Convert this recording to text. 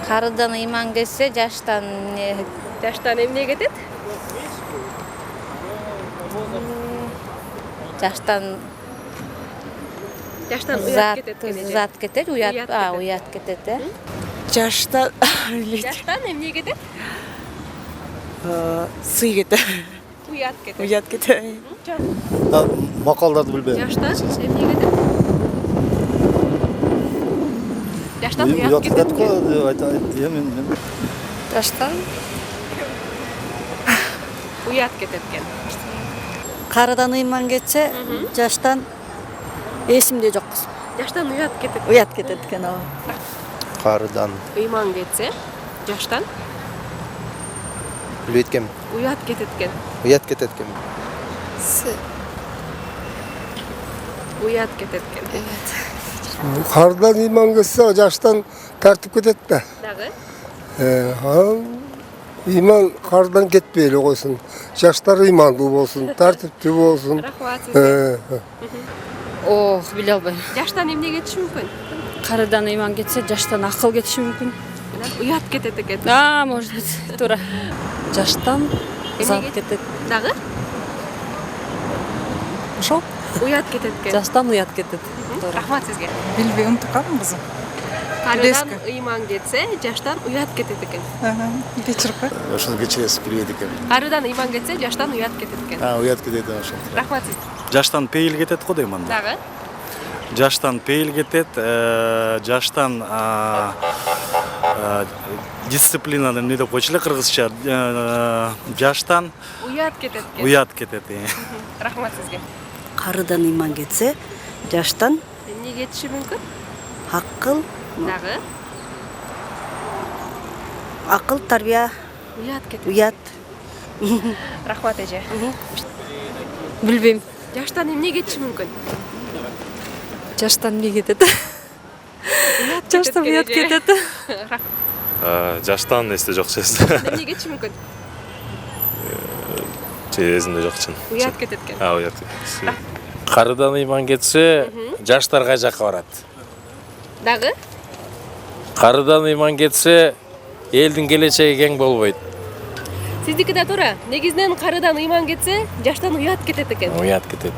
Карыдан ыйман кетсе, жаштан эмне кетет? жаштан уят кетет кенеже. зат кетет, уят кетет, Жаштан Жаштан эмне кетет? сый кетет. Уят кетет. Уят кетет. Макалдарды билбейм. Жаштан эмне кетет? Жаштан уят кетет. жаштан Уят кетет экен. Карыдан ыйман кетсе, жаштан эсимде жок. Жаштан уят кетет. Уят кетет экен ооба. Карыдан Ыйман кетсе, жаштан билбейткем. уят кетет экен. Уят кетет экен. Уят кетет экен. Кардан ыйман кетсе, жаштан тартып кетет да. Дагы? Ыйман кардан кетпей эле койсун. Жаштар ыймандуу болсун, тартиптүү болсун. Рахмат сизге. биле албайм. Жаштан эмне кетиши мүмкүн? Карыдан ыйман кетсе, жаштан акыл кетиши мүмкүн. Уят кетет экен. Может быть, туура. Жаштан зат кетет. Дагы? Ошол Уят кетет экен. жаштан уят кетет. Рахмат сизге. Билбей унутканмын кызым. Карыдан ыйман кетсе, жаштан уят кетет экен. Кечирип кой. Ошону кечиресиз билбейт экем. Карыдан ыйман кетсе, жаштан уят кетет экен. Уят кетет ошол. Рахмат сизге. Жаштан пейил кетет го дейм анда. Дагы? Жаштан пейил кетет, жаштан дисциплинаны эмне деп койчу эле кыргызча, жаштан Уят кетет экен. уят кетет. Рахмат сизге. Карыдан ыйман кетсе, жаштан Эмне кетиши мүмкүн? акыл, Дагы? акыл, тарбия, Уят кетет. уят. Рахмат эже. Билбейм. Жаштан эмне кетиши мүмкүн? Жаштан эмне кетет? Жаштан уят кетет. Жаштан эсте жок чест. Эмне кетиши мүмкүн? Эсимде жок чын. Уят кетет экен. Уят. Карыдан ыйман кетсе, жаштар кай жакка барат? Дагы? Карыдан ыйман кетсе, элдин келечеги кең болбойт. Сиздики да туура. Негизинен карыдан ыйман кетсе, жаштан уят кетет экен. Уят кетет.